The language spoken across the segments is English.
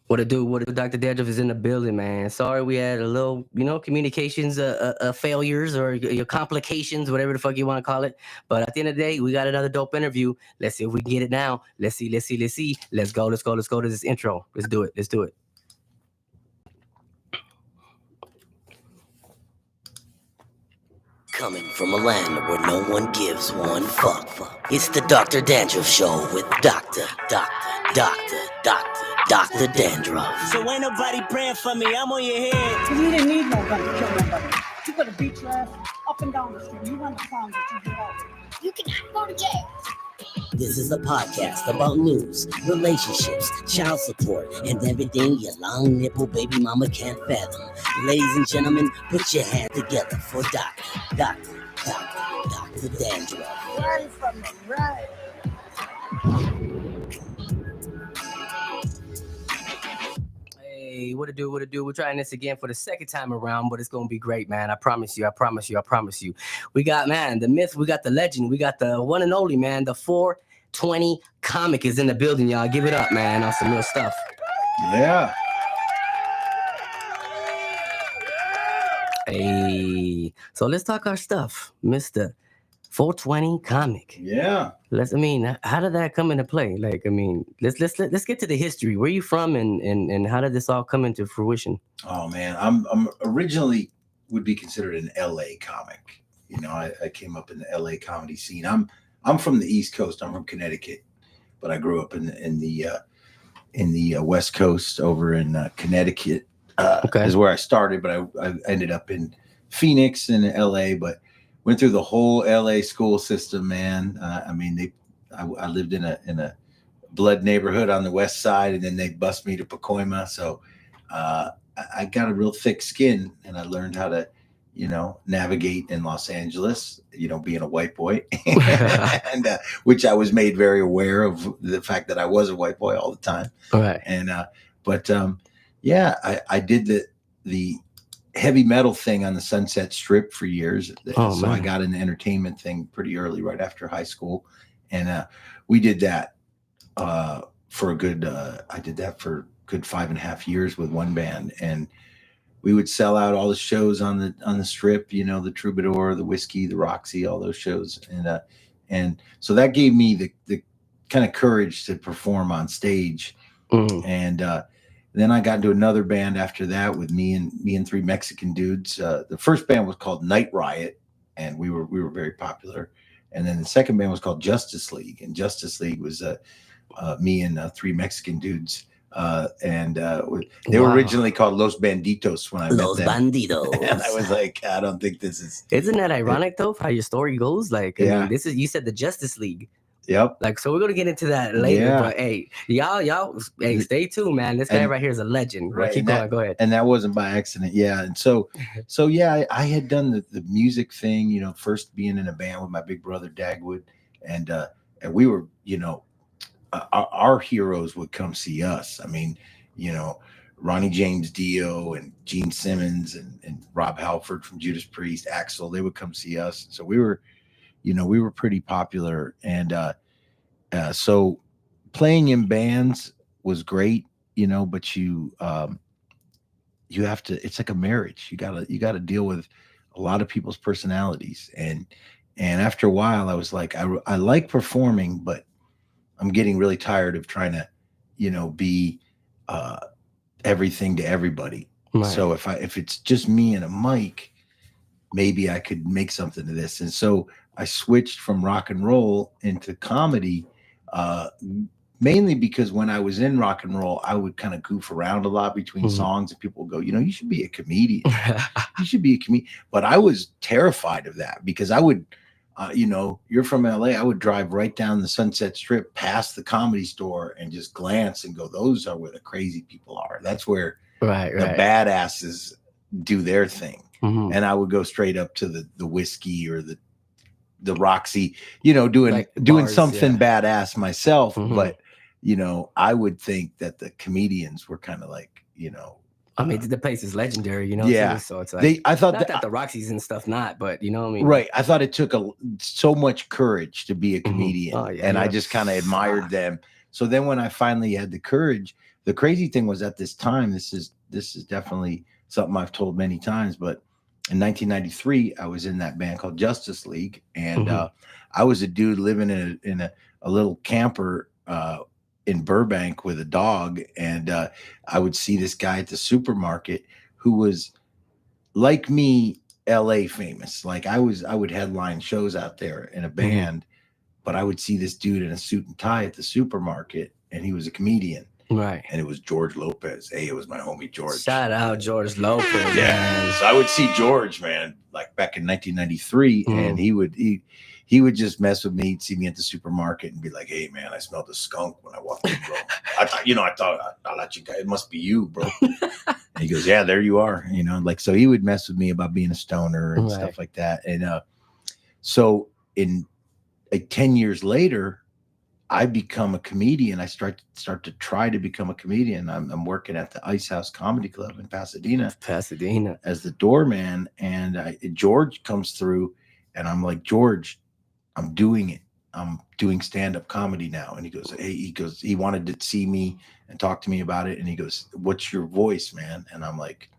What it do? What it do? Dr. DrDandruff is in the building, man. Sorry, we had a little, communications failures or your complications, whatever the fuck you want to call it. But at the end of the day, we got another dope interview. Let's see if we can get it now. Let's see. Let's go. Let's go to this intro. Let's do it. Coming from a land where no one gives one fuck. It's the Dr. Dandruff Show with Dr. Dandruff. So ain't nobody praying for me, I'm on your head. Because you didn't need nobody to kill nobody. You could have beat your ass up and down the street. You run the songs that you did all. You cannot go to jail. This is a podcast about news, relationships, child support, and everything your long nipple baby mama can't fathom. Ladies and gentlemen, put your hand together for Dr. Dandruff. Run from them, right? Hey, what it do? We're trying this again for the second time around, but it's gonna be great, man. I promise you. We got, man, the myth, we got the legend, we got the one and only, man, the 420 comic is in the building, y'all. Give it up, man, on some real stuff. Yeah. Hey, so let's talk our stuff, Mr. 420 comic. Yeah. How did that come into play? Let's get to the history. Where are you from, and how did this all come into fruition? Oh man, I'm originally would be considered an LA comic. You know, I came up in the LA comedy scene. I'm from the East Coast. I'm from Connecticut, but I grew up in the West Coast over in Connecticut. Is where I started, but I ended up in Phoenix and LA, but went through the whole LA school system, man. I lived in a blood neighborhood on the west side, and then they bused me to Pacoima. So I got a real thick skin, and I learned how to, navigate in Los Angeles, being a white boy, and which I was made very aware of the fact that I was a white boy all the time. All right. And I did the heavy metal thing on the Sunset Strip for years. So I got in the entertainment thing pretty early, right after high school. And we did that for a good, I did that for a good 5.5 years with one band. And we would sell out all the shows on the Strip, the Troubadour, the Whiskey, the Roxy, all those shows. And so that gave me the kind of courage to perform on stage. Mm-hmm. And then I got into another band after that with me and three Mexican dudes. The first band was called Night Riot, and we were very popular. And then the second band was called Justice League, and Justice League was me and three Mexican dudes. They were originally called Los Banditos when I met them. Los Bandidos. And I was like, I don't think this is. Isn't that ironic though? How your story goes? This is, you said the Justice League. Yep. So we're gonna get into that later. Yeah. But hey, y'all, stay tuned, man. This guy right here is a legend. Right. Keep going. Go ahead. And that wasn't by accident. Yeah. And so yeah, I had done the music thing. First being in a band with my big brother Dagwood, and we were, our heroes would come see us. I mean, Ronnie James Dio and Gene Simmons and Rob Halford from Judas Priest, Axl, they would come see us. So we were pretty popular. And so playing in bands was great, but you have to, it's like a marriage. You gotta deal with a lot of people's personalities. And after a while I was like, I like performing, but I'm getting really tired of trying to, be everything to everybody. Right. So if it's just me and a mic, maybe I could make something of this. And so I switched from rock and roll into comedy, mainly because when I was in rock and roll, I would kind of goof around a lot between songs, and people would go, you should be a comedian. You should be a comedian. But I was terrified of that because I would, you're from LA. I would drive right down the Sunset Strip past the Comedy Store and just glance and go, those are where the crazy people are. That's where the badasses do their thing. Mm-hmm. And I would go straight up to the Whiskey or the Roxy, doing something badass myself. Mm-hmm. But, I would think that the comedians were kind of like, the place is legendary, Yeah. So it's like, I thought not that the Roxy's and stuff, but you know what I mean? Right. I thought it took so much courage to be a comedian. Mm-hmm. I just kind of admired them. So then when I finally had the courage, the crazy thing was at this time, this is definitely something I've told many times, but in 1993, I was in that band called Justice League, and I was a dude living in a little camper in Burbank with a dog, and I would see this guy at the supermarket who was like me, LA famous. Like I would headline shows out there in a band, but I would see this dude in a suit and tie at the supermarket, and he was a comedian. Right. And it was George Lopez. Hey, it was my homie George. Shout out George Lopez. Yeah. Man. So I would see George, man, like back in 1993, and he would just mess with me. He'd see me at the supermarket and be like, "Hey, man, I smelled a skunk when I walked in, bro." I thought I'll let you guys. It must be you, bro. And he goes, "Yeah, there you are." Like, so he would mess with me about being a stoner and stuff like that. And so in like 10 years later, I become a comedian. I start to try to become a comedian. I'm working at the Ice House Comedy Club in Pasadena as the doorman. And George comes through, and I'm like, "George, I'm doing it. I'm doing stand-up comedy now." And he goes, he wanted to see me and talk to me about it. And he goes, "What's your voice, man?" And I'm like,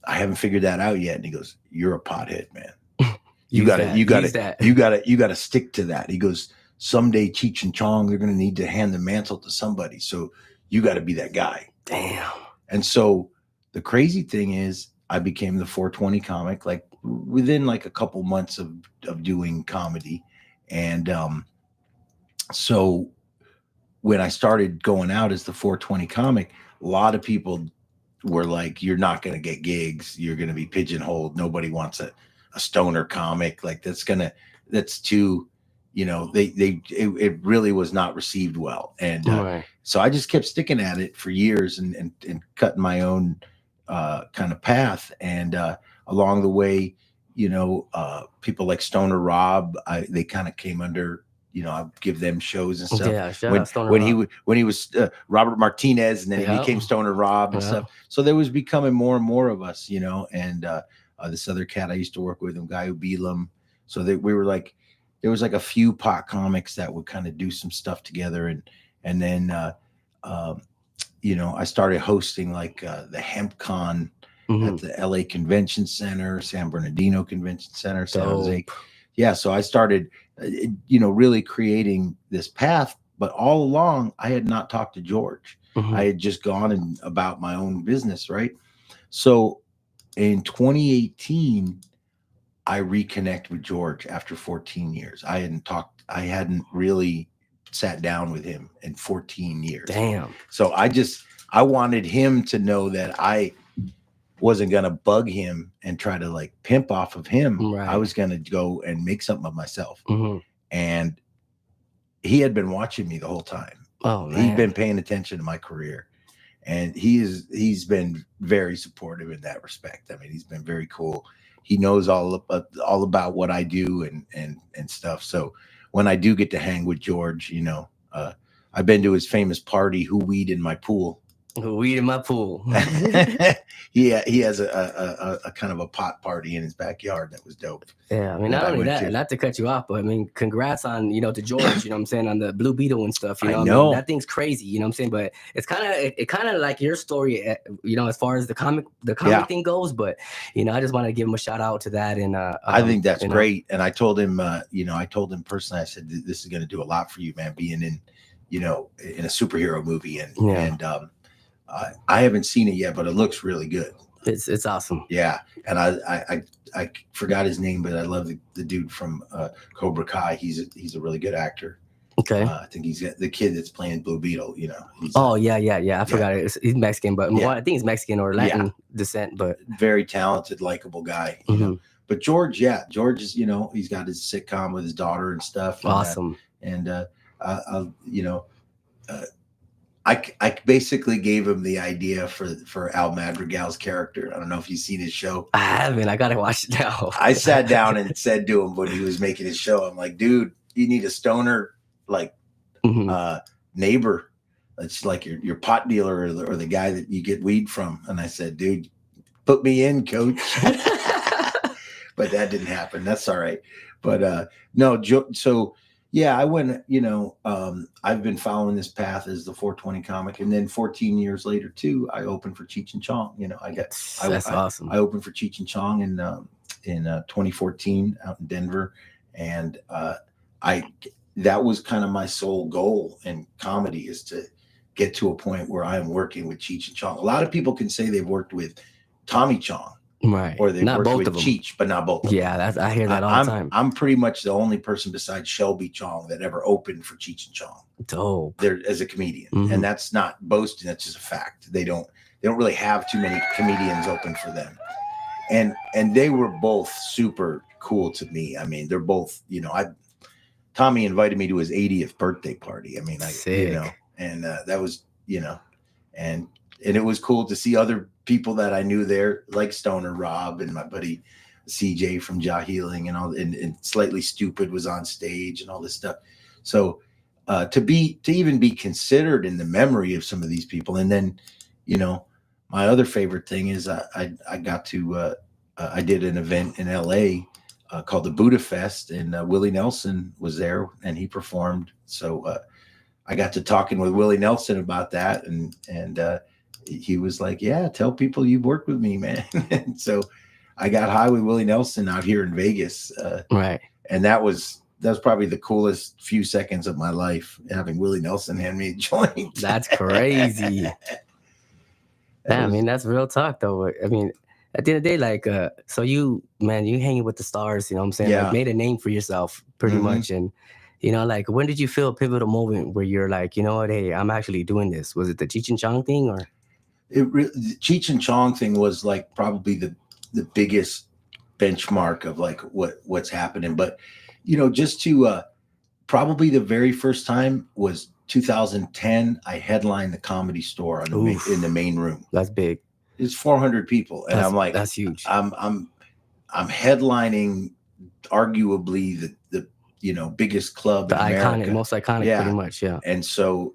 "I haven't figured that out yet." And he goes, "You're a pothead, man. You got to stick to that." He goes, "Someday Cheech and Chong, they're going to need to hand the mantle to somebody. So you got to be that guy." Damn. And so the crazy thing is I became the 420 comic, like within like a couple months of doing comedy. And so when I started going out as the 420 comic, a lot of people were like, "You're not going to get gigs. You're going to be pigeonholed. Nobody wants a stoner comic. Like that's too, it really was not received well." And so I just kept sticking at it for years and cutting my own kind of path. And along the way, people like Stoner Rob, they kind of came under, I'd give them shows and stuff. Yeah, when he was Robert Martinez, and then he became Stoner Rob and stuff. So there was becoming more and more of us, and this other cat I used to work with, him, Guy Ubilam. So that we were like, there was like a few pot comics that would kind of do some stuff together. And then, I started hosting like the Hemp Con at the LA Convention Center, San Bernardino Convention Center, San Jose. Yeah. So I started, really creating this path, but all along I had not talked to George. I had just gone and about my own business. Right. So in 2018, I reconnect with George after 14 years. I hadn't really sat down with him in 14 years. Damn. So I wanted him to know that I wasn't going to bug him and try to like pimp off of him. Right. I was going to go and make something of myself. And he had been watching me the whole time. Oh, man. He'd been paying attention to my career, and he's been very supportive in that respect. I mean, he's been very cool. He knows all about what I do and stuff. So when I do get to hang with George, I've been to his famous party, Who Weed in My Pool. Weed in my pool. He has a kind of a pot party in his backyard that was dope. Yeah, I mean, not only that, not to cut you off, but I mean, congrats on, to George, what I'm saying, on the Blue Beetle and stuff, I know. That thing's crazy, what I'm saying, but it's kind of like your story, as far as the comic thing goes, but, I just wanted to give him a shout out to that. And I think that's great. And I told him, personally, I said, this is going to do a lot for you, man, being in a superhero movie. And I haven't seen it yet, but it looks really good. It's awesome. Yeah. And I forgot his name, but I love the dude from Cobra Kai. He's a really good actor. Okay. I think he's got the kid that's playing Blue Beetle, I forgot it. He's Mexican, but I think he's Mexican or Latin descent, but very talented, likable guy. But George is, he's got his sitcom with his daughter and stuff. Awesome. I basically gave him the idea for Al Madrigal's character. I don't know if you've seen his show. I haven't. I gotta watch it now. I sat down and said to him when he was making his show, I'm like, dude, you need a stoner neighbor. It's like your pot dealer or the guy that you get weed from. And I said, dude, put me in, coach. But that didn't happen. That's all right. But no, so Yeah, I went, I've been following this path as the 420 comic, and then 14 years later too, I opened for Cheech and Chong. That's awesome. I opened for Cheech and Chong in 2014 out in Denver, and I that was kind of my sole goal in comedy, is to get to a point where I am working with Cheech and Chong. A lot of people can say they've worked with Tommy Chong, Right. or they've Not worked both with of them. Cheech, but not both of them. Yeah, I hear that all the time. I'm pretty much the only person besides Shelby Chong that ever opened for Cheech and Chong. Dope. There as a comedian, and that's not boasting. That's just a fact. They don't really have too many comedians open for them, and they were both super cool to me. I mean, they're both, Tommy invited me to his 80th birthday party. I mean, and that was, and it was cool to see other people that I knew there, like Stoner Rob and my buddy CJ from Jaw Healing, and all, and Slightly Stupid was on stage and all this stuff. So to even be considered in the memory of some of these people, and then, my other favorite thing is I got to I did an event in LA called the Buddha Fest, and Willie Nelson was there and he performed. So I got to talking with Willie Nelson about that, and he was like, "Yeah, tell people you've worked with me, man." And so I got high with Willie Nelson out here in Vegas, right? And that was probably the coolest few seconds of my life, having Willie Nelson hand me a joint. That's crazy. I mean, that's real talk, though. I mean, at the end of the day, like, so you hanging with the stars, you know what I'm saying? Yeah. Like, made a name for yourself pretty much. And, like, when did you feel a pivotal moment where you're like, you know what, hey, I'm actually doing this? Was it the Cheech and Chong thing, or? The Cheech and Chong thing was like probably the biggest benchmark of like what's happening. But, just to probably the very first time was 2010. I headlined the Comedy Store in the main room. That's big. It's 400 people, and I'm like, that's huge. I'm headlining arguably the biggest club in America. Most iconic, pretty much, yeah. And so,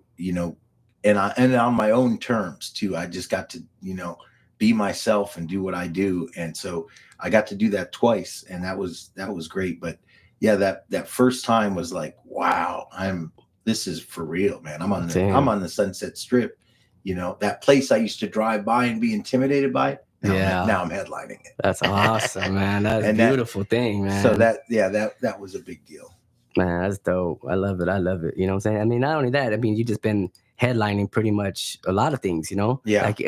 and on my own terms too. I just got to, be myself and do what I do. And so I got to do that twice, and that was great. But yeah, that first time was like, wow, this is for real, man. I'm on the Sunset Strip, that place I used to drive by and be intimidated by. Now I'm headlining it. That's awesome, man. That's a beautiful thing, man. So that was a big deal. Man, that's dope. I love it. You know what I'm saying? I mean, not only that, I mean, you just been headlining pretty much a lot of things, Yeah. Like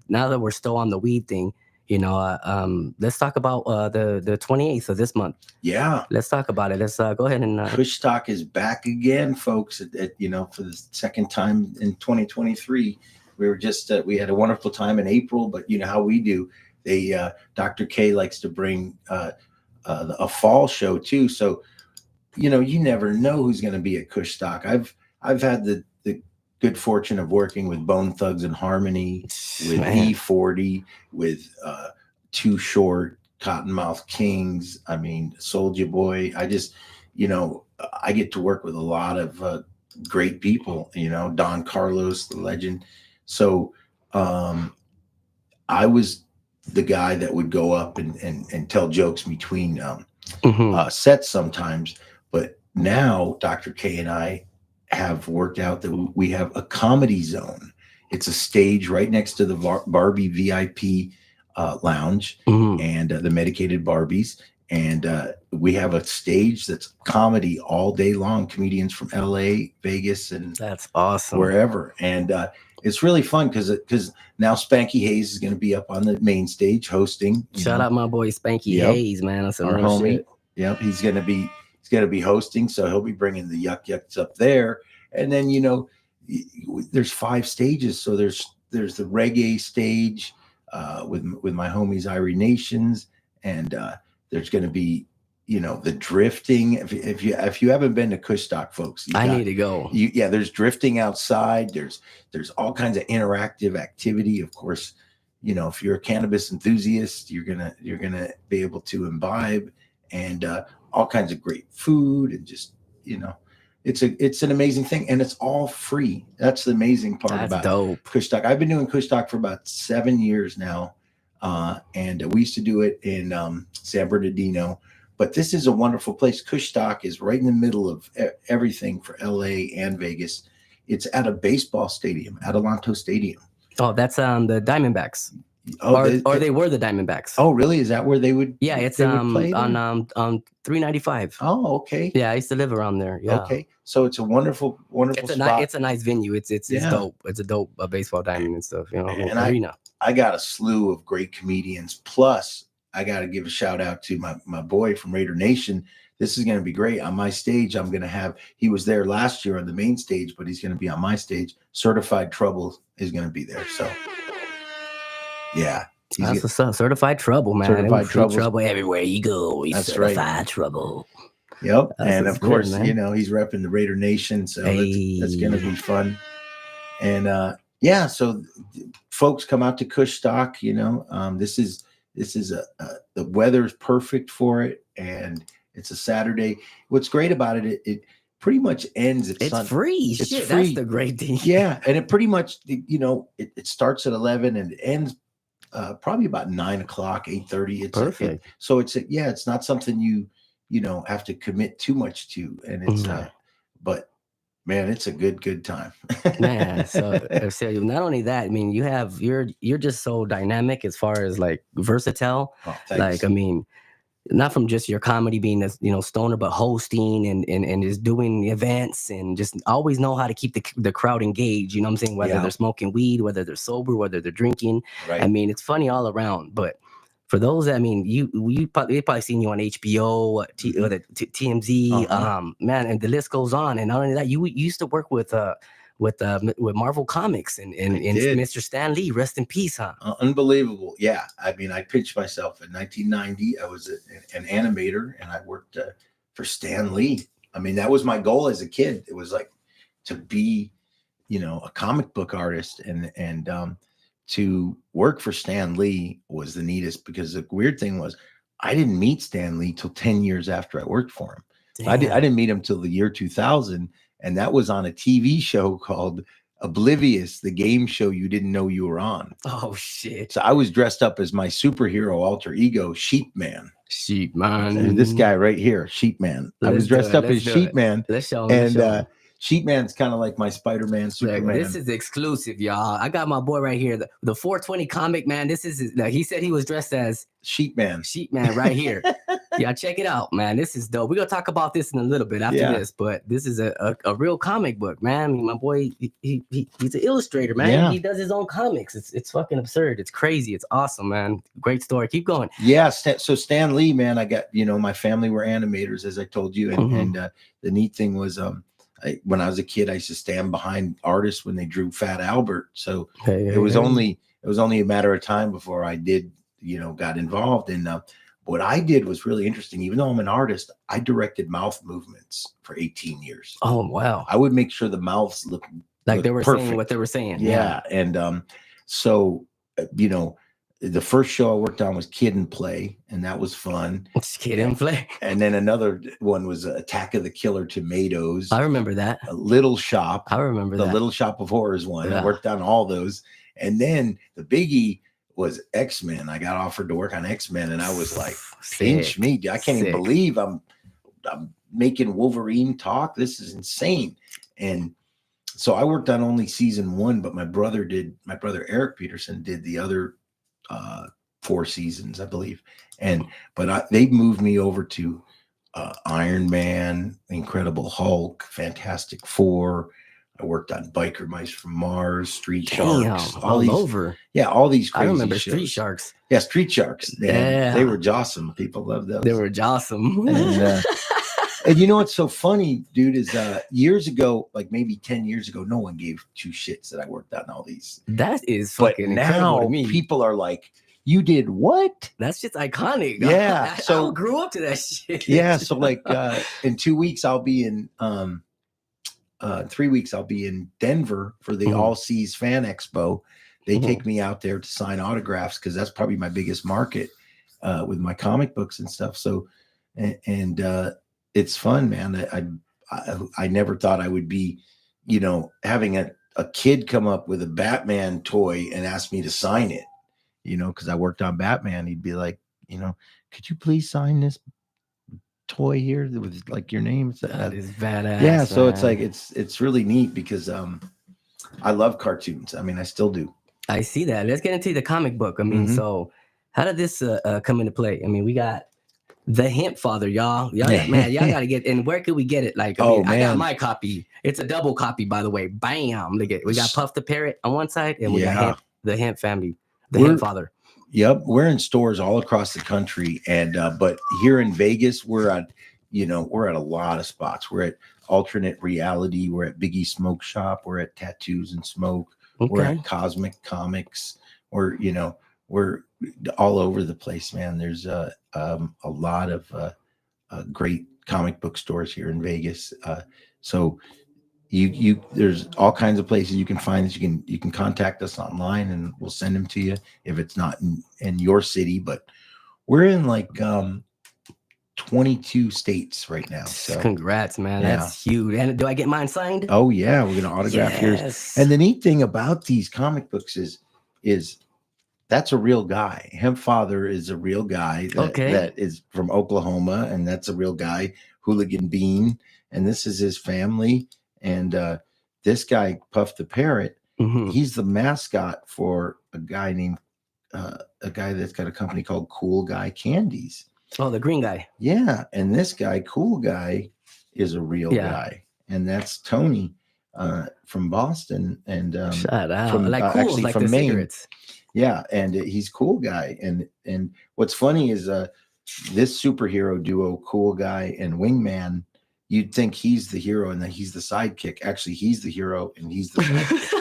now that we're still on the weed thing, let's talk about the 28th of this month. Yeah. Let's talk about it. Let's go ahead and Kush Talk is back again, folks, for the second time in 2023. We were just we had a wonderful time in April, but you know how we do. Dr. K likes to bring a fall show too. So, you never know who's going to be at Kush Talk. I've had the good fortune of working with Bone Thugs and Harmony, with E40, with Too Short, Cottonmouth Kings. I mean, Soulja Boy. I just, I get to work with a lot of great people. Don Carlos, the legend. So I was the guy that would go up and tell jokes between sets sometimes. But now Dr. K and I have worked out that we have a comedy zone. It's a stage right next to the Barbie VIP lounge and the medicated Barbies. And we have a stage that's comedy all day long. Comedians from LA, Vegas, and that's awesome. Wherever. And it's really fun because now Spanky Hayes is going to be up on the main stage hosting. Shout out my boy Spanky Hayes, man. That's our homie. Shit. Yep, he's going to be hosting, so he'll be bringing the yucks up there. And then there's 5 stages. So there's the reggae stage with my homies Irie Nations, and there's going to be the drifting. If you haven't been to Kush Talk, folks, I need to go. There's drifting outside. There's all kinds of interactive activity. Of course, if you're a cannabis enthusiast, you're gonna be able to imbibe, and all kinds of great food, and just it's an amazing thing, and it's all free. That's the amazing part about Kush Talk. I've been doing Kush Talk for about 7 years now, and we used to do it in San Bernardino but this is a wonderful place. Kushstock is right in the middle of everything for LA and Vegas. It's at a baseball stadium, Adelanto Stadium. Oh, that's the Diamondbacks. Oh, or they were the Diamondbacks. Oh, really? Is that where they would? Yeah, it's they would play on 395. Oh, okay. Yeah, I used to live around there. Yeah. Okay, so it's a wonderful spot. It's a nice venue. It's dope. It's a dope baseball diamond and stuff. You know, and arena. I got a slew of great comedians. Plus, I got to give a shout out to my boy from Raider Nation. This is going to be great. On my stage, I'm going to have, he was there last year on the main stage, but he's going to be on my stage. Certified Trouble is going to be there. So, yeah. That's what's up. Certified Trouble, man. Certified trouble everywhere you go. He's That's certified right. Trouble. Yep. That's and of course, good, you know, he's repping the Raider Nation. So that's going to be fun. And yeah, so folks come out to Kushstock, you know, this is the weather's perfect for it. And it's a Saturday. What's great about it, it pretty much ends at It's free. It's Shit, free. that's the great thing. Yeah. And it pretty much, you know, it starts at 11 and it ends probably about 9 o'clock, 8:30. It's perfect. So it's not something you know, have to commit too much to. And it's, but man, it's a good time. Man, so not only that, I mean, you're just so dynamic as far as like versatile. Oh, thanks. Like, I mean, not from just your comedy being a, you know, stoner, but hosting and just doing events and just always know how to keep the crowd engaged. You know what I'm saying? Whether they're smoking weed, whether they're sober, whether they're drinking. Right. I mean, it's funny all around. But for those, I mean, they've probably seen you on HBO, TMZ, man, and the list goes on. And not only that, you used to work with Marvel Comics and Mr. Stan Lee, rest in peace, huh? Unbelievable. Yeah. I mean, I pitched myself in 1990. I was an animator and I worked for Stan Lee. I mean, that was my goal as a kid. It was like to be, you know, a comic book artist and to work for Stan Lee was the neatest, because the weird thing was I didn't meet Stan Lee till 10 years after I worked for him. I didn't meet him till the year 2000. And that was on a TV show called Oblivious, the game show you didn't know you were on. Oh, shit. So I was dressed up as my superhero alter ego, Sheepman. Sheepman. And this guy right here, Sheepman. I was dressed up as Sheepman. Let's show him. And Sheepman's kind of like my Spider-Man, Superman. This is exclusive, y'all. I got my boy right here, the 420 comic, man. This is, he said he was dressed as Sheepman right here. Yeah, check it out, man. This is dope. We're gonna talk about this in a little bit after this, but this is a real comic book, man. I mean, my boy, he's an illustrator, man. Yeah. He does his own comics. It's fucking absurd. It's crazy. It's awesome, man. Great story. Keep going. Yeah. So Stan Lee, man, I got, you know, my family were animators, as I told you, and the neat thing was, when I was a kid, I used to stand behind artists when they drew Fat Albert. So it was only a matter of time before I did, you know, got involved. And what I did was really interesting. Even though I'm an artist, I directed mouth movements for 18 years. Oh, wow. I would make sure the mouths look like they were perfect. saying what they were saying. Yeah. And so, you know, the first show I worked on was Kid and Play, and that was fun. Kid and Play. And then another one was Attack of the Killer Tomatoes. I remember that. A Little Shop. I remember that. The Little Shop of Horrors one. Yeah. I worked on all those. And then the biggie was X-Men. I got offered to work on X-Men, and I was like, pinch me. I can't even believe I'm making Wolverine talk. This is insane. And so I worked on only season 1, but my brother Eric Peterson did the other 4 seasons, I believe. But they moved me over to Iron Man, Incredible Hulk, Fantastic Four. I worked on Biker Mice from Mars, Street Sharks, all these, over. Yeah, all these crazy I remember shows. Street Sharks. Yeah, Street Sharks. They were awesome. People loved those. They were awesome. And you know what's so funny, dude, is years ago, like maybe 10 years ago, no one gave 2 shits that I worked on all these. That is fucking incredible to me. People are like, you did what? That's just iconic. Yeah. So I grew up to that shit. Yeah. So like in 2 weeks, I'll be in 3 weeks, I'll be in Denver for the All Seas Fan Expo. They take me out there to sign autographs because that's probably my biggest market with my comic books and stuff. So, and it's fun, man. I never thought I would be, you know, having a kid come up with a Batman toy and ask me to sign it, you know, because I worked on Batman. He'd be like, you know, could you please sign this toy here with like your name. That is badass. Yeah, so it's man. like it's really neat because I love cartoons. I mean, I still do. I see that. Let's get into the comic book. I mean, Mhm. so how did this come into play? I mean, we got the Hemp Father, y'all. Man, y'all gotta get. And where could we get it? Like, I Oh, mean, I got man. my copy. It's a double copy, by the way. Bam! Look at we got Puff the Parrot on one side, and we got Yeah. the Hemp family, the We're- Hemp Father. Yep, we're in stores all across the country, and but here in Vegas, we're at a lot of spots. We're at Alternate Reality, we're at Biggie Smoke Shop, we're at Tattoos and Smoke, we're Okay. at Cosmic Comics, we're all over the place, man. There's a lot of great comic book stores here in Vegas. So you there's all kinds of places you can find this. You can contact us online and we'll send them to you if it's not in your city, but we're in like 22 states right now. So Congrats, man. yeah. That's huge. And do I get mine signed? Oh yeah, we're gonna autograph yours. Yes. And the neat thing about these comic books is that's a real guy. Hemp Father is a real guy that is from Oklahoma, and that's a real guy, Hooligan Bean, and this is his family. And this guy, Puff the Parrot, Mhm. he's the mascot for a guy that's got a company called Cool Guy Candies. Oh, the green guy. Yeah, and this guy, Cool Guy, is a real Yeah. guy, and that's Tony from Boston, and Shut out. from, Like cool, actually like from the Maine. cigarettes. Yeah, and he's Cool Guy, and what's funny is this superhero duo, Cool Guy and Wingman, you'd think he's the hero and that he's the sidekick. Actually, he's the hero and he's the sidekick.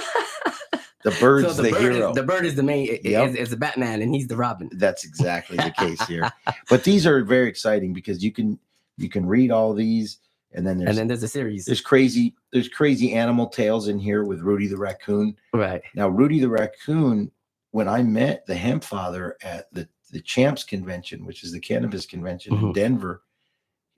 The bird's the hero. The bird is the main. Yep. Is the Batman, and he's the Robin. That's exactly the case here. But these are very exciting because you can read all these, and then there's a series. There's crazy animal tales in here with Rudy the Raccoon. Right. Now, Rudy the Raccoon, when I met the Hemp Father at the Champs Convention, which is the cannabis convention in Denver,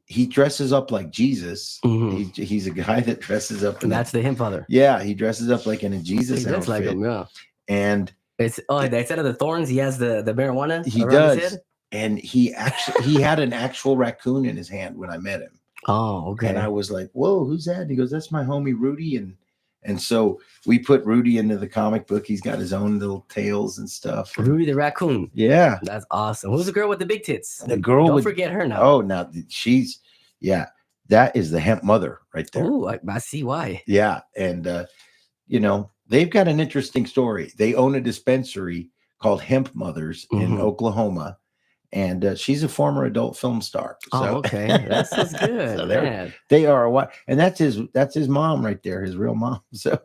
he dresses up like Jesus. He's a guy that dresses up. That's the Hemp Father. Yeah, he dresses up like in a Jesus He looks outfit. like him, yeah. And instead of the thorns, he has the marijuana. He around does. his head? And he had an actual raccoon in his hand when I met him. Oh, okay. And I was like, "Whoa, who's that?" And he goes, "That's my homie Rudy." And so we put Rudy into the comic book. He's got his own little tales and stuff. Rudy the Raccoon. Yeah. That's awesome. Who's the girl with the big tits? The girl Don't forget her now. Oh, now she's, yeah, that is the Hemp Mother right there. Oh, I see why. Yeah. And, they've got an interesting story. They own a dispensary called Hemp Mothers in Oklahoma. And she's a former adult film star. So, oh, okay. That's good. So man. They are what, and that's his mom right there, his real mom. So,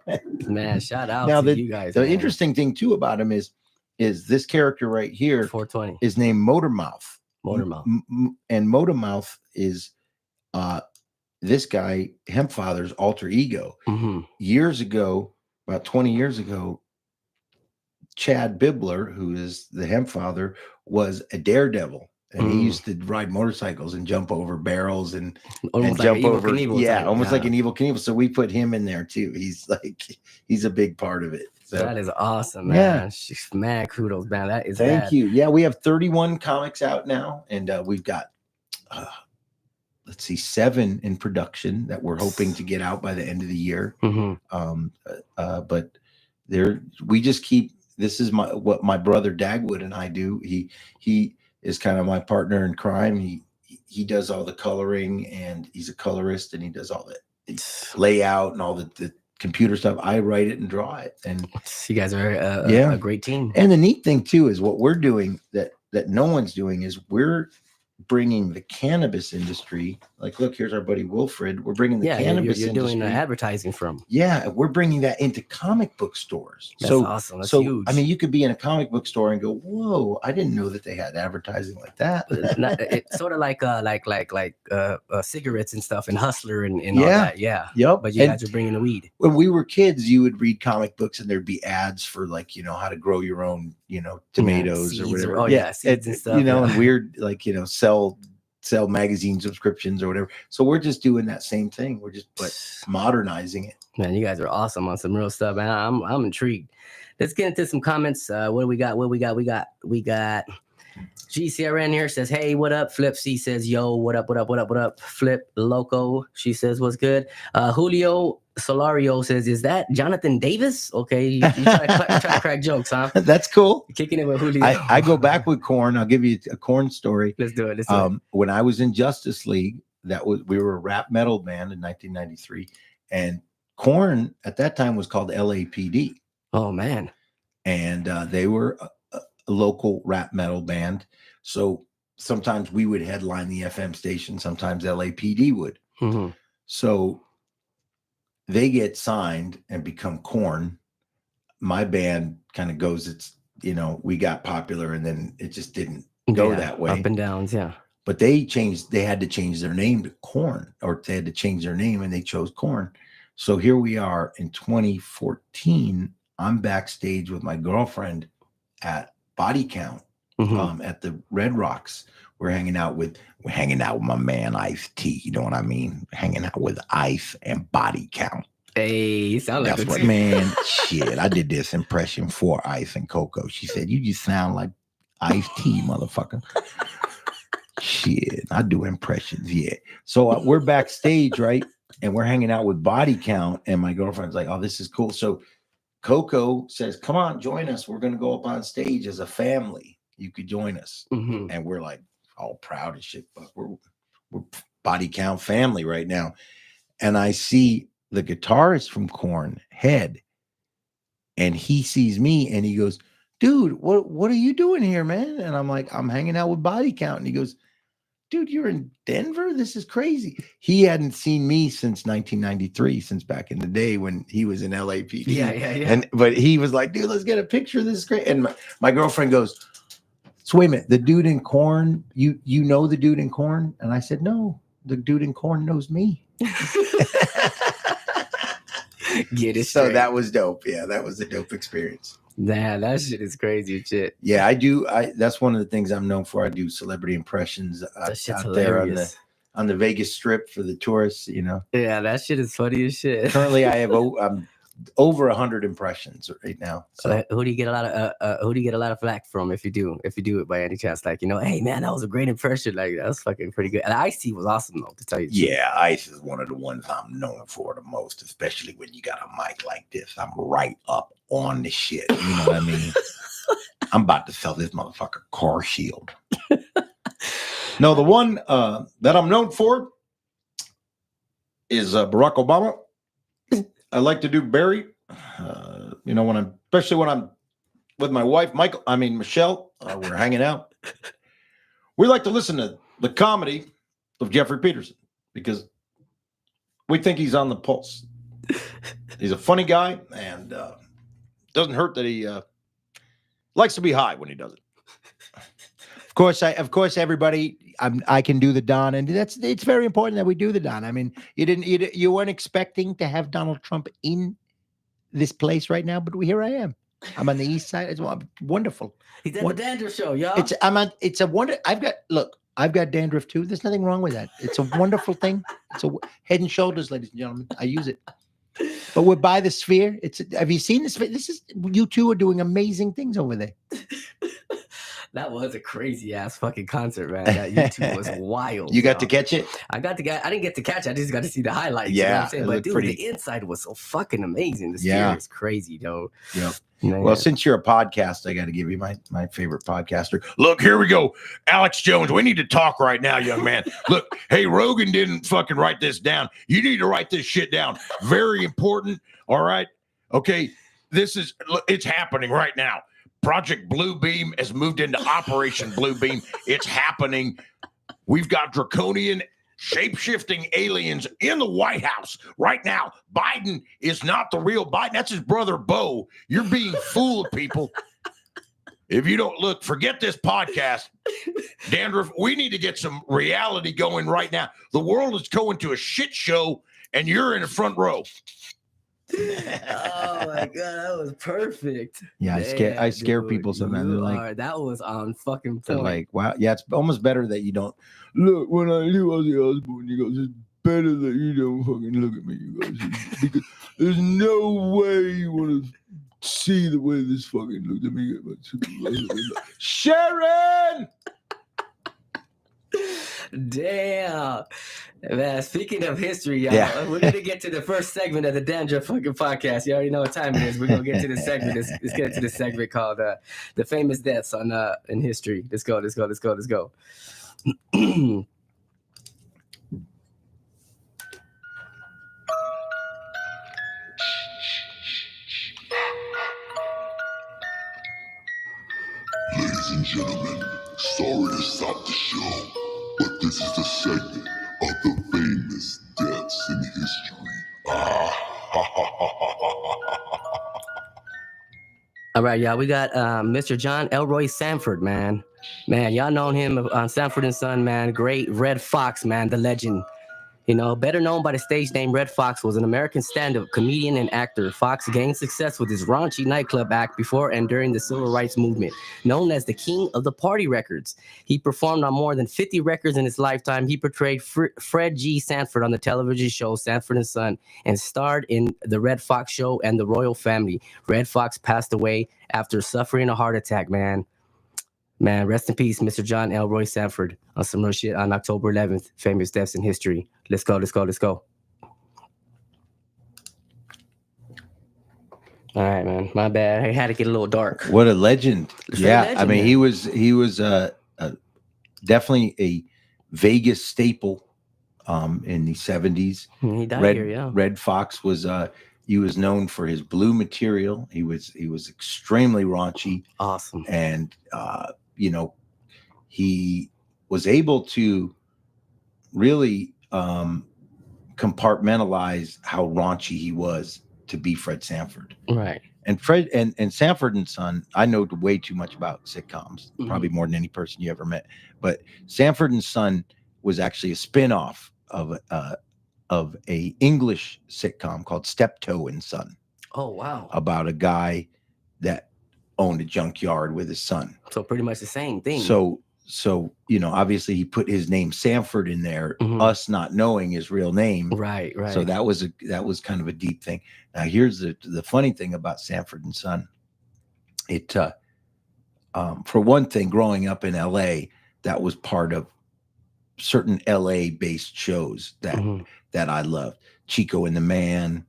man, shout out now to you guys. The man. interesting thing too about him is this character right here 420 is named Motormouth. Motormouth. And Motormouth is this guy, Hemp Father's alter ego. Years ago, about 20 years ago, Chad Bibler, who is the Hemp Father, was a daredevil, and he used to ride motorcycles and jump over barrels and jump over. Almost like an Evil Knievel. So we put him in there too. He's a big part of it. So that is awesome, man. Yeah. Man, kudos, man. That is thank you. Yeah, we have 31 comics out now, and we've got 7 in production that we're hoping to get out by the end of the year. But we just keep. This is what my brother Dagwood and I do. He is kind of my partner in crime. He does all the coloring, and he's a colorist, and he does all the layout and all the computer stuff. I write it and draw it. And you guys are a great team. And the neat thing too is what we're doing that no one's doing is we're bringing the cannabis industry. Like, look, here's our buddy Wilfred. We're bringing the cannabis you're industry. doing advertising from. Yeah, we're bringing that into comic book stores. That's awesome. That's huge. I mean, you could be in a comic book store and go, "Whoa, I didn't know that they had advertising like that." It's sort of like cigarettes and stuff, and Hustler and all that. Yeah. Yep. But you guys are bringing the weed. When we were kids, you would read comic books and there'd be ads for how to grow your own, tomatoes or whatever. Seeds and stuff. And weird, sell magazine subscriptions or whatever. So we're just doing that same thing. We're just modernizing it. Man, you guys are awesome on some real stuff, man. I'm intrigued. Let's get into some comments. What do we got? We got GCRN here says, hey, what up? Flip C says, yo, what up, what up, what up, what up? Flip Loco, she says, what's good? Julio Solario says, is that Jonathan Davis? Okay, you try to crack jokes, huh? That's cool. Kicking it with Julio. I go back with Korn. I'll give you a Korn story. Let's do it. When I was in Justice League, we were a rap metal band in 1993, and Korn at that time was called LAPD. Oh man. And they were a local rap metal band. So sometimes we would headline the FM station, sometimes LAPD would. Mm-hmm. So they get signed and become Korn. My band kind of goes, we got popular and then it just didn't go that way. Up and downs, yeah. But they had to change their name to Korn, or they had to change their name and they chose Korn. So here we are in 2014. I'm backstage with my girlfriend at Body Count at the Red Rocks. We're hanging out with my man Ice-T. You know what I mean? Hanging out with Ice and Body Count. Hey, you sound like that's what, man. Shit, I did this impression for Ice and Coco. She said, "You just sound like Ice-T, motherfucker." Shit, I do impressions, yeah. So we're backstage, right? And we're hanging out with Body Count, and my girlfriend's like, "Oh, this is cool." So Coco says, "Come on, join us. We're going to go up on stage as a family. You could join us." Mm-hmm. And we're like all proud as shit, but we're Body Count family right now. And I see the guitarist from Korn, Head, and he sees me and he goes, "Dude, what are you doing here, man?" And I'm like, "I'm hanging out with Body Count." And he goes, "Dude, you're in Denver? This is crazy." He hadn't seen me since 1993, since back in the day when he was in LAPD. Yeah. But he was like, "Dude, let's get a picture. This is great." And my girlfriend goes, "So wait a minute, the dude in Korn, you know the dude in Korn?" And I said, "No, the dude in Korn knows me." Get it So straight. that was dope. Yeah, that was a dope experience. Nah, that shit is crazy shit. Yeah, I do. That's one of the things I'm known for. I do celebrity impressions out there on the Vegas Strip for the tourists. Yeah, that shit is funny as shit. Currently, I have over 100 impressions right now. So who do you get a lot of flack from if you do it by any chance? Like, hey man, that was a great impression. Like, that was fucking pretty good. And Ice-T was awesome though, to tell you the truth. Yeah, Ice is one of the ones I'm known for the most, especially when you got a mic like this. I'm right up on the shit. You know what I mean? I'm about to sell this motherfucker car shield. No, the one that I'm known for is Barack Obama. I like to do Barry, especially when I'm with my wife, Michelle, we're hanging out. We like to listen to the comedy of Jeffrey Peterson because we think he's on the pulse. He's a funny guy, and doesn't hurt that he likes to be high when he does it. Of course, everybody. I can do the Don, and it's very important that we do the Don. I mean, you weren't expecting to have Donald Trump in this place right now, but here I am. I'm on the east side. It's wonderful. He's at the Dandruff show, y'all. It's a wonder. I've got dandruff too. There's nothing wrong with that. It's a wonderful thing. It's a Head and Shoulders, ladies and gentlemen. I use it. But we're by the Sphere. Have you seen the Sphere? You two are doing amazing things over there. That was a crazy ass fucking concert, man. That YouTube was wild. You got to catch it? I didn't get to catch it. I just got to see the highlights. Yeah. You know what I'm saying? But dude, the inside was so fucking amazing. The Sphere is crazy, though. Yeah. Man. Well, since you're a podcast, I got to give you my favorite podcaster. Look, here we go. Alex Jones, we need to talk right now, young man. Look, hey, Rogan didn't fucking write this down. You need to write this shit down. Very important. All right. Okay. It's happening right now. Project Bluebeam has moved into Operation Bluebeam. It's happening. We've got draconian shape-shifting aliens in the White House right now. Biden is not the real Biden. That's his brother, Beau. You're being fooled, people. If you don't look, forget this podcast. Dandruff, we need to get some reality going right now. The world is going to a shit show, and you're in the front row. Oh my god, that was perfect. Yeah, I scare people sometimes. They're like, that was on fucking point. They're like, wow, yeah, it's almost better that you don't look. When I do Ozzy Osbourne, you goes, it's better that you don't fucking look at me, you guys, because there's no way you want to see the way this fucking looks. Let me get my Sharon. Damn. Man, speaking of history, y'all, Yeah. we're going to get to the first segment of the DrDandruff fucking podcast. You already know what time it is. We're going to get to the segment. Let's get into the segment called The Famous Deaths in History. Let's go. Ladies and gentlemen, sorry to stop the show, but this is the segment of the famous deaths in history. All right, y'all. We got Mr. John Elroy Sanford, man. Man, y'all known him on Sanford and Son, man. Great Red Fox, man, the legend. You know, better known by the stage name Red Fox, was an American stand-up comedian and actor. Fox gained success with his raunchy nightclub act before and during the Civil Rights Movement. Known as the King of the Party Records, he performed on more than 50 records in his lifetime. He portrayed Fred G. Sanford on the television show Sanford and Son and starred in The Red Fox Show and The Royal Family. Red Fox passed away after suffering a heart attack, man. Man, rest in peace, Mr. John Elroy Sanford, on some real shit on October 11th. Famous deaths in history. Let's go. All right, man. My bad. I had to get a little dark. What a legend. Yeah. Legend, I mean, man. he was definitely a Vegas staple in the 70s. He died here, yeah. Red Fox was he was known for his blue material. He was extremely raunchy. Awesome. And you know, he was able to really compartmentalize how raunchy he was to be Fred Sanford. Right. And Fred and Sanford and Son, I know way too much about sitcoms, probably more than any person you ever met. But Sanford and Son was actually a spin-off of a English sitcom called Steptoe and Son. Oh, wow. About a guy that owned a junkyard with his son. So pretty much the same thing. So you know, obviously he put his name Sanford in there, us not knowing his real name. Right. So that was kind of a deep thing. Now here's the funny thing about Sanford and Son. It for one thing, growing up in LA, that was part of certain LA based shows that I loved. Chico and the Man,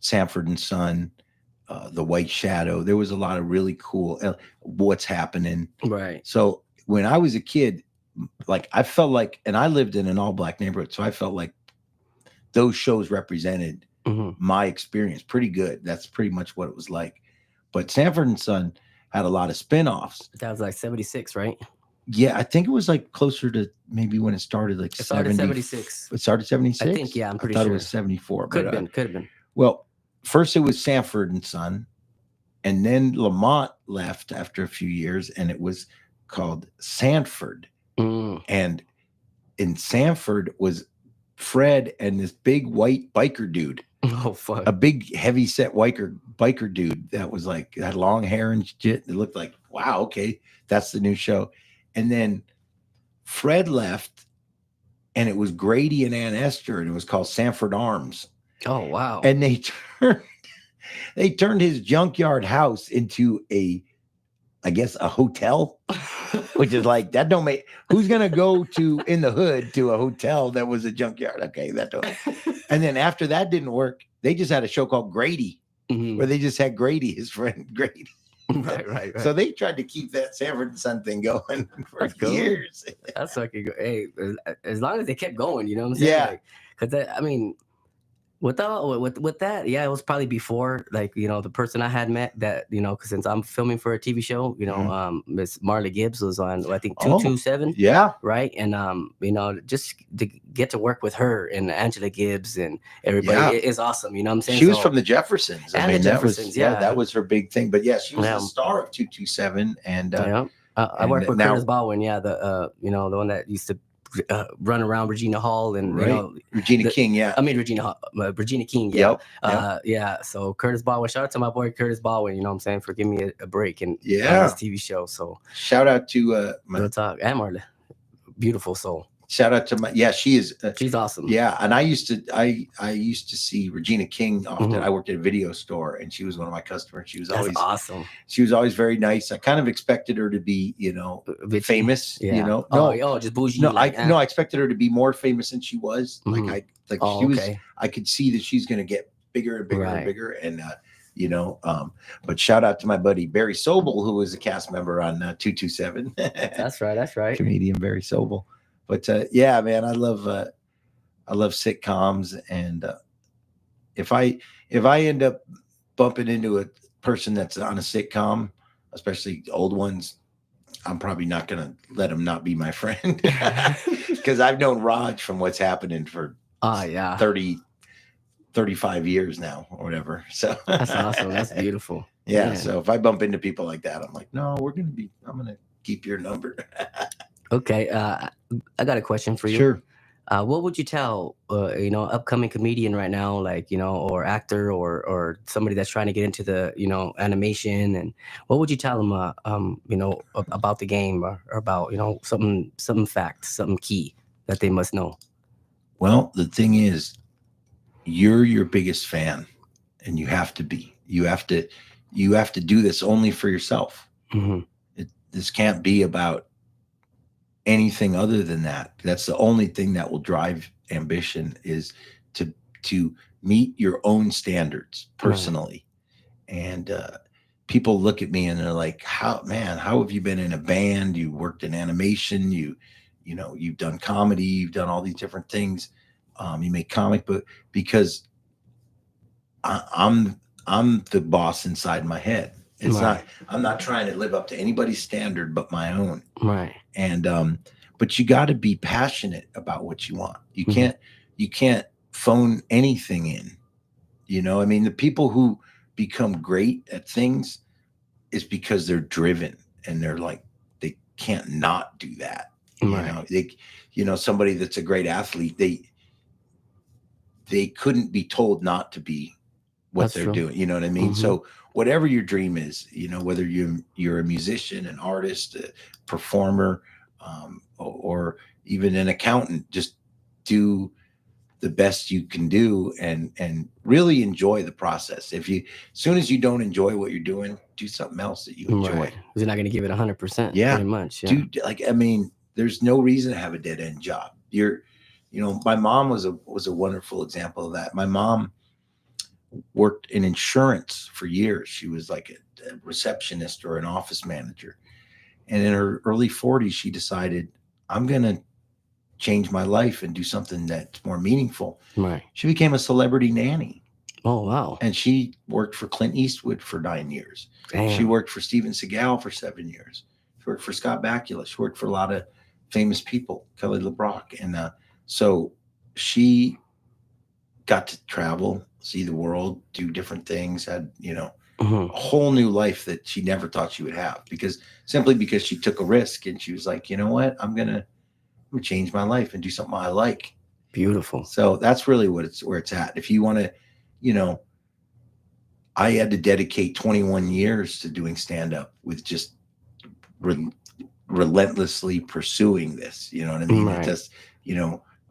Sanford and Son, The White Shadow. There was a lot of really cool What's Happening. Right. So when I was a kid, like I felt like, and I lived in an all black neighborhood, so I felt like those shows represented my experience pretty good. That's pretty much what it was like. But Sanford and Son had a lot of spinoffs. That was like 76, right? Yeah, I think it was like closer to maybe when it started, like 76. It started 76? I think, yeah, I'm pretty sure. I thought sure. it was 74. Could have been. Well, first it was Sanford and Son, and then Lamont left after a few years, and it was called Sanford. And in Sanford was Fred and this big white biker dude. Oh, fuck. A big heavy set biker dude that was like, had long hair and shit. It looked like, wow, okay, that's the new show. And then Fred left, and it was Grady and Ann Esther, and it was called Sanford Arms. Oh, wow. And they turned his junkyard house into I guess a hotel, which is like, that don't make, who's going to go in the hood to a hotel that was a junkyard? Okay. And then after that didn't work, they just had a show called Grady, where they just had Grady, his friend Grady. Right. So they tried to keep that Sanford and Son thing going for years. That's fucking good. Hey, as long as they kept going, you know what I'm saying? Yeah. Like, because I mean, with that, yeah, it was probably before, like, you know, the person I had met that, you know, because since I'm filming for a TV show, you know, Miss Marla Gibbs was on, I think 227. Yeah. Right. And you know, just to get to work with her and Angela Gibbs and everybody is awesome. You know what I'm saying? She was from the Jeffersons. And the Jeffersons, that was her big thing. But yeah, she was the star of 227. And I worked with Curtis Baldwin. Yeah, the you know, the one that used to run around Regina Hall and you know, Regina King. Yeah, I mean Regina King. Yeah. Yeah. So Curtis Baldwin. Shout out to my boy Curtis Baldwin. You know what I'm saying, for giving me a break and on this TV show. So shout out to Real talk and Marla, beautiful soul. Shout out to my, she is. She's awesome. Yeah, and I used to see Regina King often. Mhm. I worked at a video store, and she was one of my customers. She was That's always awesome. She was always very nice. I kind of expected her to be, Bitchy. famous. Yeah. No, just bougie. no, like, I expected her to be more famous than she was. Mhm. She was. Okay. I could see that she's going to get bigger and bigger and Right. bigger, and but shout out to my buddy Barry Sobel, who was a cast member on 227. That's right. That's right. Comedian Barry Sobel. But yeah, man, I love sitcoms, and if I end up bumping into a person that's on a sitcom, especially old ones, I'm probably not going to let them not be my friend, because I've known Raj from What's Happening for 35 years now or whatever. So that's awesome. That's beautiful. Yeah. So if I bump into people like that, I'm like, no, I'm going to keep your number. Okay. I got a question for you. Sure. What would you tell, upcoming comedian right now, or actor or somebody that's trying to get into the, animation, and what would you tell them, about the game or about, some facts, something key that they must know? Well, the thing is, you're your biggest fan, and you have to be. You have to do this only for yourself. Mm-hmm. This can't be about anything other than that. That's the only thing that will drive ambition, is to meet your own standards personally. Right. And people look at me and they're like, how have you been in a band? You worked in animation, you've done comedy, you've done all these different things. You make comic book, because I'm the boss inside my head. It's right. I'm not trying to live up to anybody's standard but my own. Right. And but you got to be passionate about what you want. You can't phone anything in. I mean, the people who become great at things is because they're driven, and they're like, they can't not do that. Right. Somebody that's a great athlete, they couldn't be told not to be what That's they're true. doing. You know what I mean? Mm-hmm. So whatever your dream is, whether you're a musician, an artist, a performer, or even an accountant, just do the best you can do, and really enjoy the process. As soon as you don't enjoy what you're doing, do something else that you enjoy. Right. You're not going to give it 100%. Yeah. Pretty much. Yeah. Dude, there's no reason to have a dead end job. My mom was a wonderful example of that. My mom worked in insurance for years. She was like a receptionist or an office manager. And in her early 40s, she decided, I'm going to change my life and do something that's more meaningful. Right. She became a celebrity nanny. Oh, wow. And she worked for Clint Eastwood for 9 years. Damn. She worked for Steven Seagal for 7 years. She worked for Scott Bakula. She worked for a lot of famous people, Kelly LeBrock. And so she got to travel, see the world, do different things, had, Mm-hmm. a whole new life that she never thought she would have, because she took a risk, and she was like, you know what, I'm gonna change my life and do something I like. Beautiful. So that's really where it's at. If you want to, I had to dedicate 21 years to doing stand-up with just relentlessly pursuing this. You know what I mean? Right. It just,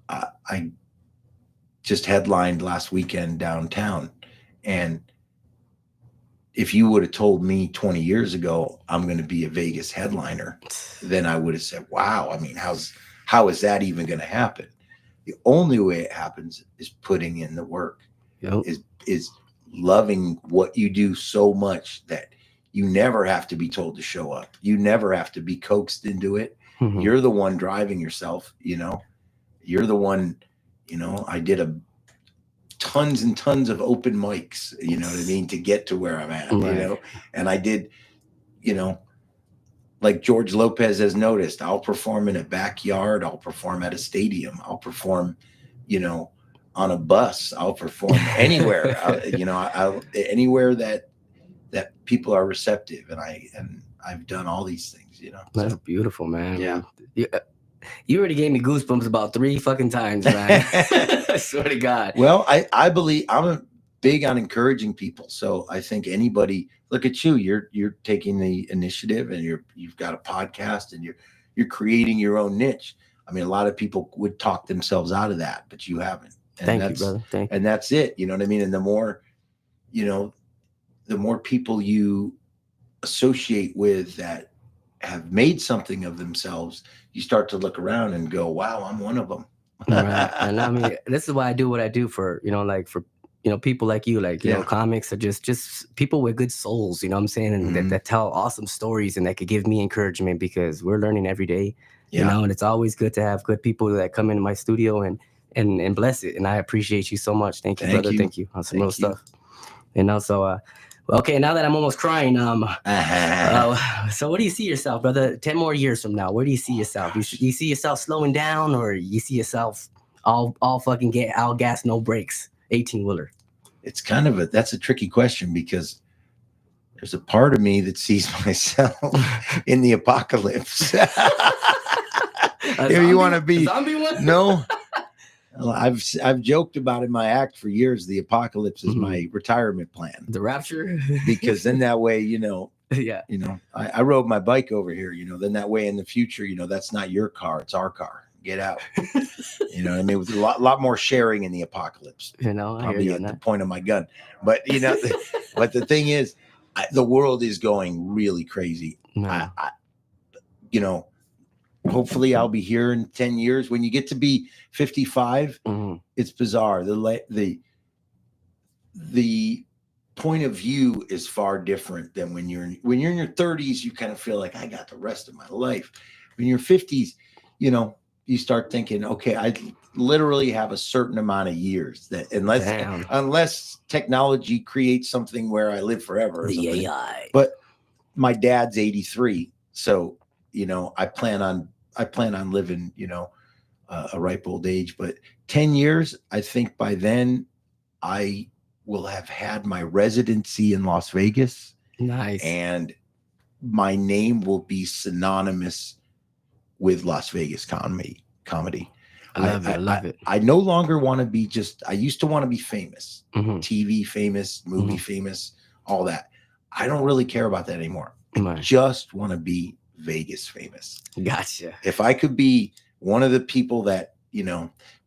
I just headlined last weekend downtown, and if you would have told me 20 years ago I'm going to be a Vegas headliner, then I would have said, wow, I mean, how is that even going to happen? The only way it happens is putting in the work. Yep. Is loving what you do so much that you never have to be told to show up. You never have to be coaxed into it. Mm-hmm. You're the one driving yourself, you're the one, I did tons and tons of open mics, you know what I mean, to get to where I'm at, right. And I did, like George Lopez has noticed, I'll perform in a backyard, I'll perform at a stadium, I'll perform, on a bus, I'll perform anywhere, anywhere that people are receptive, and I've done all these things, That's beautiful, man. Yeah. You already gave me goosebumps about 3 fucking times, man. I swear to God. Well, I believe I'm big on encouraging people. So I think anybody, look at you, you're taking the initiative, and you've got a podcast, and you're creating your own niche. I mean, a lot of people would talk themselves out of that, but you haven't. And Thank you, brother. Thank you. And that's it. You know what I mean? And the more, you know, the more people you associate with that have made something of themselves, you start to look around and go, wow, I'm one of them. Right. And I mean, this is why I do what I do for, like for, people like you, like, comics are just people with good souls, you know what I'm saying? And that tell awesome stories and that could give me encouragement because we're learning every day, and it's always good to have good people that come into my studio and bless it. And I appreciate you so much. Thank you, brother. Thank you on some real stuff. So, okay, now that I'm almost crying, so where do you see yourself, brother? 10 more years from now, where do you see yourself? You see yourself slowing down, or you see yourself all fucking all gas, no brakes, 18-wheeler? It's kind of that's a tricky question because there's a part of me that sees myself in the apocalypse. If you want to be zombie one? No. Well, I've joked about in my act for years. The apocalypse is my retirement plan. The rapture, because then that way, yeah, I rode my bike over here. Then that way in the future, that's not your car; it's our car. Get out. What I mean? With a lot more sharing in the apocalypse. Probably at the point of my gun. But but the thing is, the world is going really crazy. No. Hopefully I'll be here in 10 years. When you get to be 55, it's bizarre. The point of view is far different than when you're in your 30s. You kind of feel like I got the rest of my life. When you're 50s, you start thinking, okay, I literally have a certain amount of years that unless technology creates something where I live forever. Or the AI. But my dad's 83, so I plan on living, a ripe old age. But 10 years, I think by then I will have had my residency in Las Vegas. Nice. And my name will be synonymous with Las Vegas comedy. I love it. I no longer want to be I used to want to be famous, Mm-hmm. TV famous, movie famous, all that. I don't really care about that anymore. Right. I just want to be Vegas famous. Gotcha. If I could be one of the people that,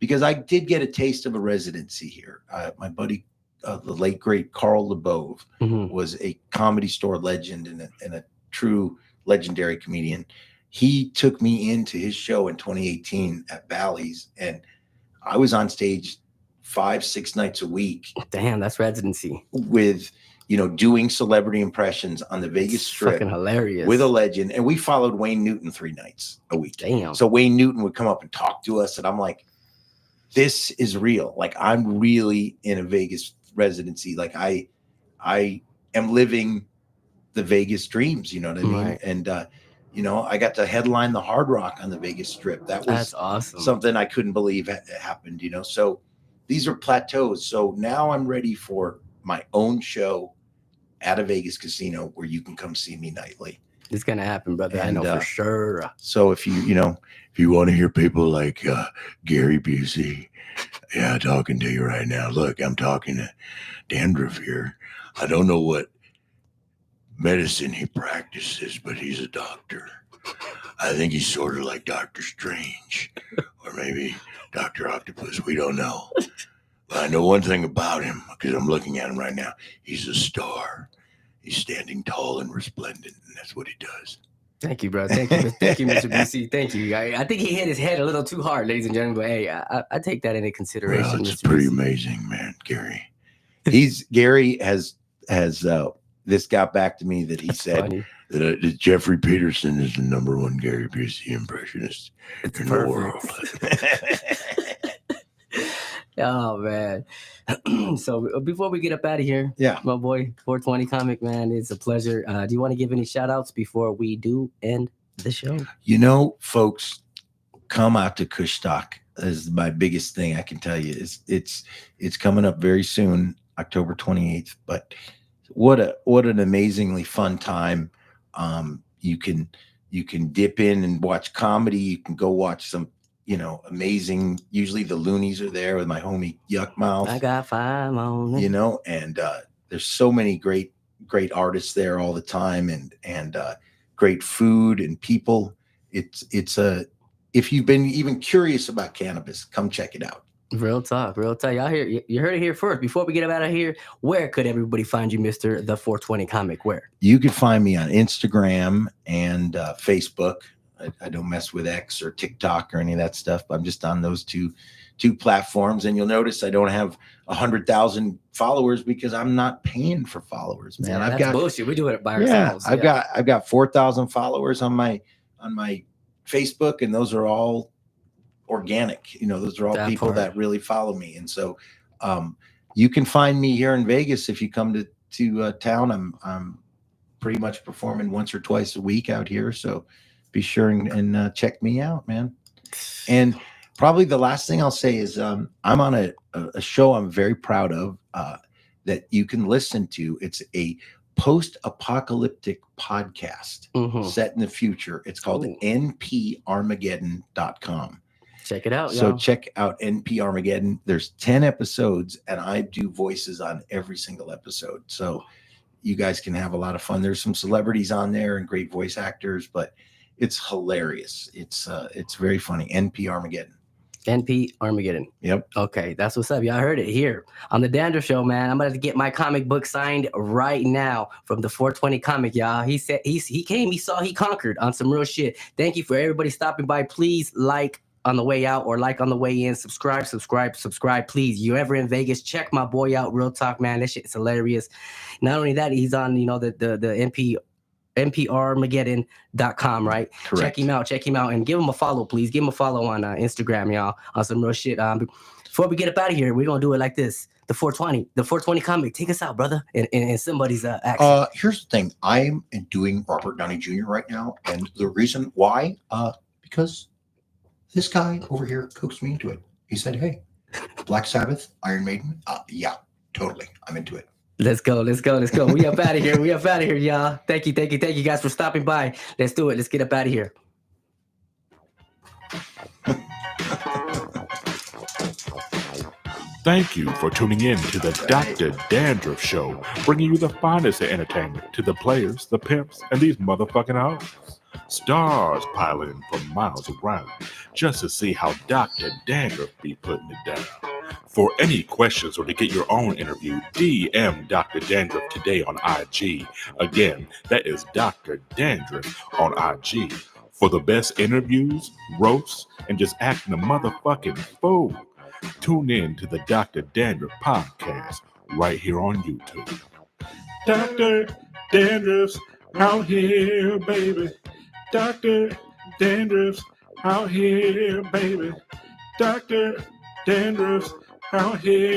because I did get a taste of a residency here. My buddy, the late great Carl LeBove, was a Comedy Store legend and a true legendary comedian. He took me into his show in 2018 at Bally's, and I was on stage 5-6 nights a week. Damn, that's residency. With doing celebrity impressions on the Vegas Strip. Fucking hilarious. With a legend. And we followed Wayne Newton 3 nights a week. Damn. So Wayne Newton would come up and talk to us. And I'm like, this is real. Like, I'm really in a Vegas residency. Like, I am living the Vegas dreams. You know what I mean? Right. And, I got to headline the Hard Rock on the Vegas Strip. That's awesome. Something I couldn't believe happened, So these are plateaus. So now I'm ready for my own show at a Vegas casino where you can come see me nightly. It's gonna happen, brother. And, I know for sure. So if you want to hear people like Gary Busey, talking to you right now. Look, I'm talking to Dandruff here. I don't know what medicine he practices, but he's a doctor. I think he's sort of like Dr. Strange, or maybe Dr. Octopus. We don't know. I know one thing about him because I'm looking at him right now. He's a star. He's standing tall and resplendent, and that's what he does. Thank you, bro. Thank you, Mr. BC. Thank you. I think he hit his head a little too hard, ladies and gentlemen. But hey, I take that into consideration. Well, it's Mr. pretty BC. amazing, man. Gary has this got back to me that he That's said funny. that Jeffrey Peterson is the #1 Gary Busey impressionist in the world. Oh man. So before we get up out of here, my boy 420 comic, man, it's a pleasure. Do you want to give any shout outs before we do end the show? Folks, come out to Kushstock. This is my biggest thing I can tell you. It's coming up very soon, October 28th. But what an amazingly fun time. You can dip in and watch comedy. You can go watch some amazing. Usually the Loonies are there with my homie Yuck Mouth. I got 5 on it. And there's so many great artists there all the time, and great food and people. It's if you've been even curious about cannabis, come check it out. Real talk, real talk. Y'all hear, you heard it here first. Before we get out of here, where could everybody find you, Mr. The 420 Comic? Where? You can find me on Instagram and Facebook. I don't mess with X or TikTok or any of that stuff. I'm just on those two platforms. And you'll notice I don't have 100,000 followers because I'm not paying for followers, man. Yeah, I've that's got bullshit. We do it by yeah, ourselves. I've got 4,000 followers on my Facebook, and those are all organic. You know, those are all people that really follow me. And so you can find me here in Vegas if you come to town. I'm pretty much performing once or twice a week out here. So be sure and check me out, man. And probably the last thing I'll say is I'm on a show I'm very proud of that you can listen to. It's a post-apocalyptic podcast set in the future. It's called nparmageddon.com. Check it out. So check out NP Armageddon. There's 10 episodes, and I do voices on every single episode. So you guys can have a lot of fun. There's some celebrities on there and great voice actors, but it's hilarious. It's very funny. NP Armageddon. NP Armageddon. Yep. Okay, that's what's up. Y'all heard it here on the Dandruff Show, man. I'm about to get my comic book signed right now from the 420 Comic, y'all. He said he came, he saw, he conquered on some real shit. Thank you for everybody stopping by. Please like on the way out or like on the way in. Subscribe, please. You're ever in Vegas, check my boy out. Real talk, man. That shit's hilarious. Not only that, he's on, the nparmageddon.com, right? Correct. Check him out and give him a follow, please. Give him a follow on Instagram, y'all, on some real shit. Before we get up out of here, we're gonna do it like this. The 420 Comic, take us out, brother, in somebody's accent. Here's the thing. I'm doing Robert Downey Jr. right now, and the reason why, because this guy over here coaxed me into it. He said, "Hey, Black Sabbath, Iron Maiden, yeah, totally, I'm into it." Let's go. We up out of here, y'all. Thank you guys for stopping by. Let's do it. Let's get up out of here. Thank you for tuning in to the Dr. Dandruff Show, bringing you the finest of entertainment to the players, the pimps, and these motherfucking hoes. Stars piling in from miles around just to see how Dr. Dandruff be putting it down. For any questions or to get your own interview, DM Dr. Dandruff today on IG. Again, that is Dr. Dandruff on IG. For the best interviews, roasts, and just acting a motherfucking fool, tune in to the Dr. Dandruff podcast right here on YouTube. Dr. Dandruff's out here, baby. Dr. Dandruff's out here, baby. Dr. Dandruff's out here.